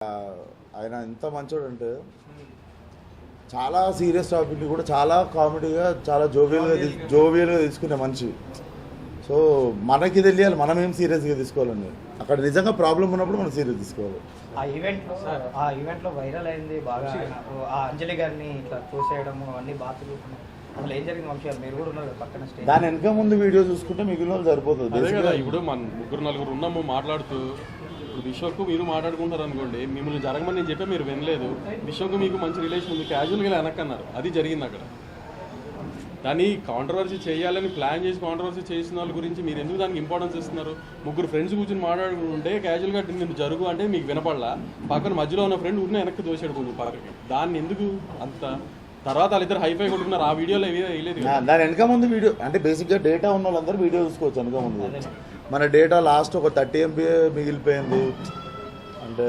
ఆయన ఎంత మంచోడు అంటే చాలా సీరియస్ టాపిక్ని కూడా చాలా కామెడీగా చాలా జోవియల్గా తీసుకునే మనిషి. సో మనకి తెలియాలి మనం ఏం సీరియస్గా తీసుకోవాలండి. అక్కడ నిజంగా ప్రాబ్లం ఉన్నప్పుడు మనం సీరియస్ తీసుకోవాలి. ఆ ఈవెంట్లో వైరల్ అయింది బాగా. ఆ అంజలి గారిని ఇట్లా చూసేయడము అన్ని బాగా చూస్తున్నాం. అసలు ఏం జరిగింది వంశీ గారు? మీరు కూడా ఉన్నారు పక్కన స్టేజ్. దాని వెనక ముందు వీడియో చూసుకుంటే మిగిలిన వాళ్ళు సరిపోతుంది. అదే కదా, ఇప్పుడు మన ముగ్గురు నలుగురు ఉన్నాము మాట్లాడుతూ. ఇప్పుడు విశ్వకు మీరు మాట్లాడుకుంటారు అనుకోండి, మిమ్మల్ని జరగమని నేను చెప్పే మీరు వినలేదు. విశ్వకు మీకు మంచి రిలేషన్ ఉంది, క్యాజువల్గా వెనక్కన్నారు. అది జరిగింది అక్కడ. దాన్ని కాంట్రవర్సీ చేయాలని ప్లాన్ చేసి కాంట్రవర్సీ చేసిన వాళ్ళ గురించి మీరు ఎందుకు దానికి ఇంపార్టెన్స్ ఇస్తున్నారు? ముగ్గురు ఫ్రెండ్స్ కూర్చొని మాట్లాడుకుంటే క్యాజువల్గా నేను జరుగు అంటే మీకు వినపడలా. పక్కన మధ్యలో ఉన్న ఫ్రెండ్ ఉన్న వెనక్కి దోసాడు కొంచెం పక్కకి. దాన్ని ఎందుకు అంత తర్వాత వాళ్ళిద్దరు హైఫై కొట్టుకున్నారు. ఆ వీడియోలో వేయలేదు. దాని వెనక ముందు వీడియో అంటే బేసిక్గా డేటా ఉన్న వాళ్ళందరూ వీడియో చూసుకోవచ్చు. వెనక ముందు మన డేటా లాస్ట్ ఒక 30 MB మిగిలిపోయింది అంటే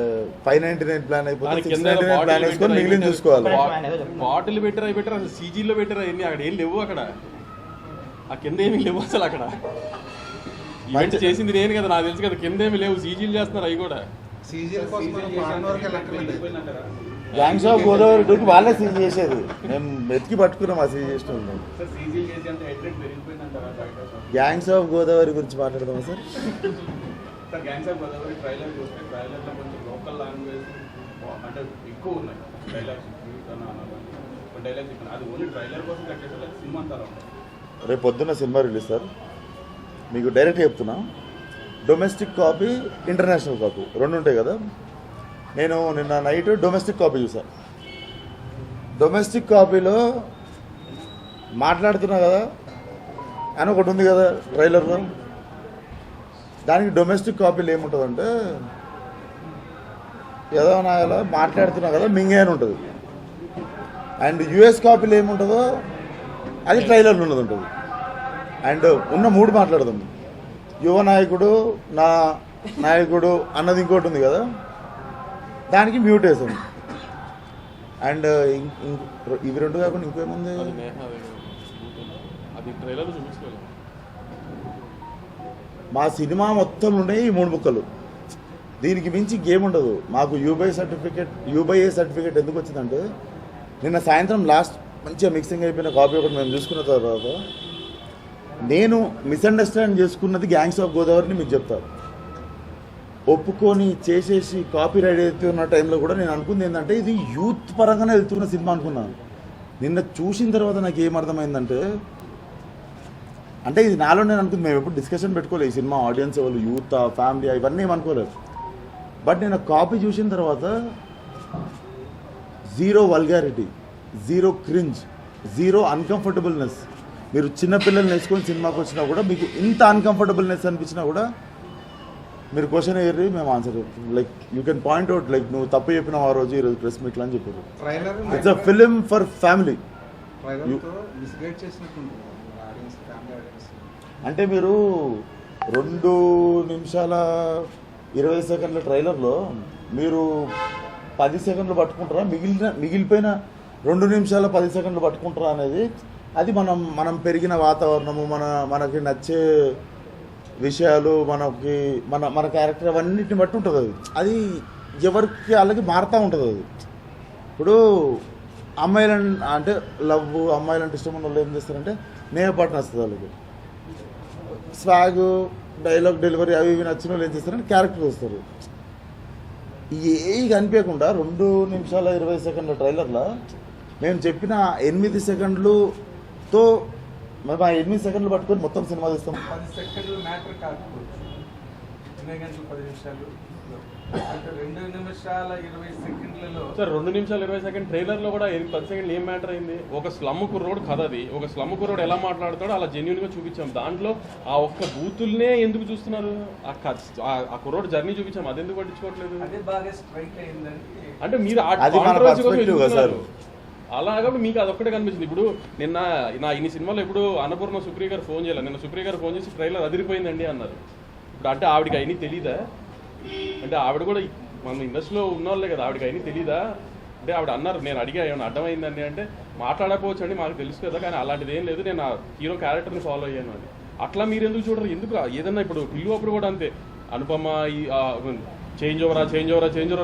599 ప్లాన్ అయిపోయింది. ప్లాన్ వేసుకొని మిగిలిన చూసుకోవాలి. బాటిల్ పెట్టారా అవి పెట్టారా, అసలు సీజీలో పెట్టారా ఎన్ని? అక్కడ ఏం లేవు. అక్కడ ఆ కింద ఏమి లేవు అసలు. అక్కడ ఈవెంట్ చేసింది నేను కదా, నాకు తెలుసు కదా. కింద ఏమి లేవు, సీజీలు చేస్తున్నారు. అవి కూడా గ్యాంగ్స్ ఆఫ్ గోదావరి టూకి వాళ్ళే సీజ్ చేసేది. మేము వెతికి పట్టుకున్నాం ఆ సీజ్ చేసిన. గ్యాంగ్స్ ఆఫ్ గోదావరి గురించి మాట్లాడదామా sir? Gangs of Godavari trailer చూస్తే ట్రైలర్లో కొంచెం లోకల్ లాంగ్వేజ్ అంటే ఎక్కువ ఉన్నాయి. డైలాగ్స్ అది ఓన్లీ ట్రైలర్ కోసం కట్టేసి సినిమా అంతా రేపు పొద్దున్న సినిమా రిలీజ్ సార్. మీకు డైరెక్ట్ చెప్తున్నా, డొమెస్టిక్ కాపీ ఇంటర్నేషనల్ కాపీ రెండు ఉంటాయి కదా. నేను నిన్న నైట్ డొమెస్టిక్ కాపీ చూసాను. డొమెస్టిక్ కాపీలో మాట్లాడుతున్నా కదా అని ఒకటి ఉంది కదా ట్రైలర్లో. దానికి డొమెస్టిక్ కాపీలో ఏముంటుందంటే ఏదో నాయలా మాట్లాడుతున్నా కదా మింగే అని ఉంటుంది. అండ్ యుఎస్ కాపీలో ఏముంటుందో అది ట్రైలర్లో ఉన్నది ఉంటుంది. అండ్ ఉన్న మూడు మాట్లాడదాం. యువ నాయకుడు, నా నాయకుడు అన్నది ఇంకోటి ఉంది కదా, దానికి మ్యూట్ వేసాం. అండ్ ఇవి రెండు కాకుండా ఇంకేముంది? మా సినిమా మొత్తం ఉన్నాయి ఈ 3 ముక్కలు. దీనికి మించి గేమ్ ఉండదు. మాకు యూబై సర్టిఫికేట్ ఎందుకు వచ్చిందంటే నిన్న సాయంత్రం లాస్ట్ మంచిగా మిక్సింగ్ అయిపోయిన కాపీ ఒకటి మేము చూసుకున్న తర్వాత నేను మిస్అండర్స్టాండ్ చేసుకున్నది గ్యాంగ్స్ ఆఫ్ గోదావరిని మీకు చెప్తాను. ఒప్పుకొని చేసేసి కాపీ రైట్ అవుతున్న టైంలో కూడా నేను అనుకుంది ఏంటంటే ఇది యూత్ పరంగానే వెళ్తున్న సినిమా అనుకున్నాను. నిన్న చూసిన తర్వాత నాకు ఏమర్థమైందంటే అంటే ఇది నాలో నేను అనుకుంది. మేము ఎప్పుడు డిస్కషన్ పెట్టుకోలేదు ఈ సినిమా ఆడియన్స్ వాళ్ళు యూత్ ఫ్యామిలీ ఇవన్నీ ఏమనుకోలేదు. బట్ నేను కాపీ చూసిన తర్వాత zero vulgarity, zero cringe, zero uncomfortableness. మీరు చిన్నపిల్లల్ని వేసుకొని సినిమాకి వచ్చినా కూడా మీకు ఇంత అన్కంఫర్టబుల్నెస్ అనిపించినా కూడా మీరు క్వశ్చన్ అయ్యారు, మేము ఆన్సర్ చెప్తాం. Like you can point out like నువ్వు తప్పు చెప్పినావు ఆ రోజు ఈరోజు ప్రెస్ మీట్లో అని చెప్పారు. It's a film for family. అంటే మీరు 2 నిమిషాల 20 సెకండ్ల ట్రైలర్లో మీరు 10 సెకండ్లు పట్టుకుంటారా, మిగిలిపోయిన 2 నిమిషాల 10 సెకండ్లు పట్టుకుంటారా అనేది అది మనం పెరిగిన వాతావరణము, మనకి నచ్చే విషయాలు, మన క్యారెక్టర్ అవన్నిటిని బట్టి ఉంటుంది. అది ఎవరికి వాళ్ళకి మారుతూ ఉంటుంది. అది ఇప్పుడు అమ్మాయిలని అంటే లవ్ అమ్మాయిలంటే ఇష్టం ఉన్న వాళ్ళు ఏం చేస్తారంటే నేమ్ పాట నచ్చుతుంది వాళ్ళకి. స్వాగ్, డైలాగ్ డెలివరీ అవి ఇవి నచ్చిన వాళ్ళు ఏం చేస్తారంటే క్యారెక్టర్ వస్తారు. ఏవి కనిపించకుండా 2 నిమిషాల 20 సెకండ్ల ట్రైలర్లో మేము చెప్పిన 8 సెకండ్లతో మేము ఆ 8 సెకండ్లు పట్టుకొని మొత్తం సినిమా తీస్తాం. 10 సెకండ్లు మ్యాటర్ కాకపోవచ్చు, 2 గంటలు 10 నిమిషాలు అంటే 2 నిమిషాల 20 సెకండ్లలో సార్ 2 నిమిషాల 20 సెకండ్ ట్రైలర్లో కూడా 10 సెకండ్లు ఏం మ్యాటర్ అయింది? ఒక స్లమ్ కుర్రోడు కథ అది. ఒక స్లమ్ కుర్రోడు ఎలా మాట్లాడతాడో అలా జెన్యున్గా చూపించాం. దాంట్లో ఆ ఒక్క బూతుల్నే ఎందుకు చూస్తున్నారు? ఆ కుర్రోడు జర్నీ చూపించాం, అదెందుకు పట్టించుకోవట్లేదు? అదే బాగా స్ట్రైక్ అయిందని అంటే మీరు అలాగే మీకు అదొక్కటే కనిపించింది. ఇప్పుడు నిన్న నా ఇన్ని సినిమాలో ఇప్పుడు అన్నపూర్ణ సుప్రియ గారు ఫోన్ చేయాలి. నిన్న సుప్రియ గారు ఫోన్ చేసి ట్రైలర్ అదిరిపోయిందండి అన్నారు. ఇప్పుడు అంటే ఆవిడకి అయినా తెలీదా? అంటే ఆవిడ కూడా మన ఇండస్ట్రీలో ఉన్నవాళ్ళే కదా, ఆవిడకి అయినా తెలీదా? అంటే ఆవిడ అన్నారు, నేను అడిగా ఏమైనా అర్థమైందండి అంటే మాట్లాడకపోవచ్చు అండి, మాకు తెలుసు కదా, కానీ అలాంటిది ఏం లేదు, నేను ఆ హీరో క్యారెక్టర్ని ఫాలో అయ్యాను అని. అట్లా మీరు ఎందుకు చూడరు? ఎందుకు ఏదన్నా ఇప్పుడు పిల్లు అప్పుడు కూడా అంతే అనుపమ చేంజ్ ఓవరా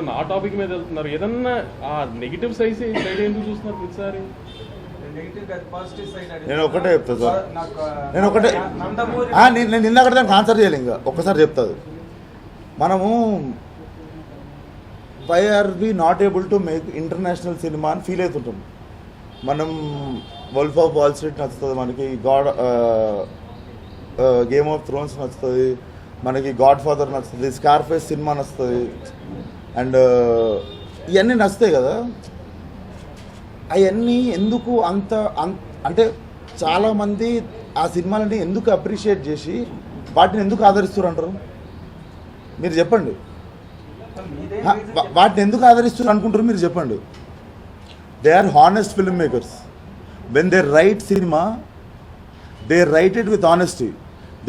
నా టాపిక్ మీద వెళ్తున్నారు. ఏదన్నా ఆ నెగిటివ్ సైడ్ ఎందుకు చూస్తున్నారు ప్రతిసారి? నేను ఒకటే చెప్తా సార్, నేను నిన్న అక్కడ దానికి ఆన్సర్ చేయాలి. ఇంకా ఒక్కసారి చెప్తాది. మనము why are we not able to make international cinema అని ఫీల్ అవుతుంటాం. మనం వల్ఫ్ ఆఫ్ వాల్ స్ట్రీట్ నచ్చుతుంది, మనకి గేమ్ ఆఫ్ థ్రోన్స్ నచ్చుతుంది, మనకి గాడ్ ఫాదర్ నచ్చుతుంది, స్కార్ఫేస్ సినిమా నచ్చుతుంది, అండ్ ఇవన్నీ నచ్చుతాయి కదా. అవన్నీ ఎందుకు అంటే చాలామంది ఆ సినిమాలని ఎందుకు అప్రిషియేట్ చేసి వాటిని ఎందుకు ఆదరిస్తారు అంటారు? మీరు చెప్పండి. వాటిని ఎందుకు ఆదరిస్తారు అనుకుంటారు? మీరు చెప్పండి. They are honest filmmakers. When they write cinema, they write it with honesty.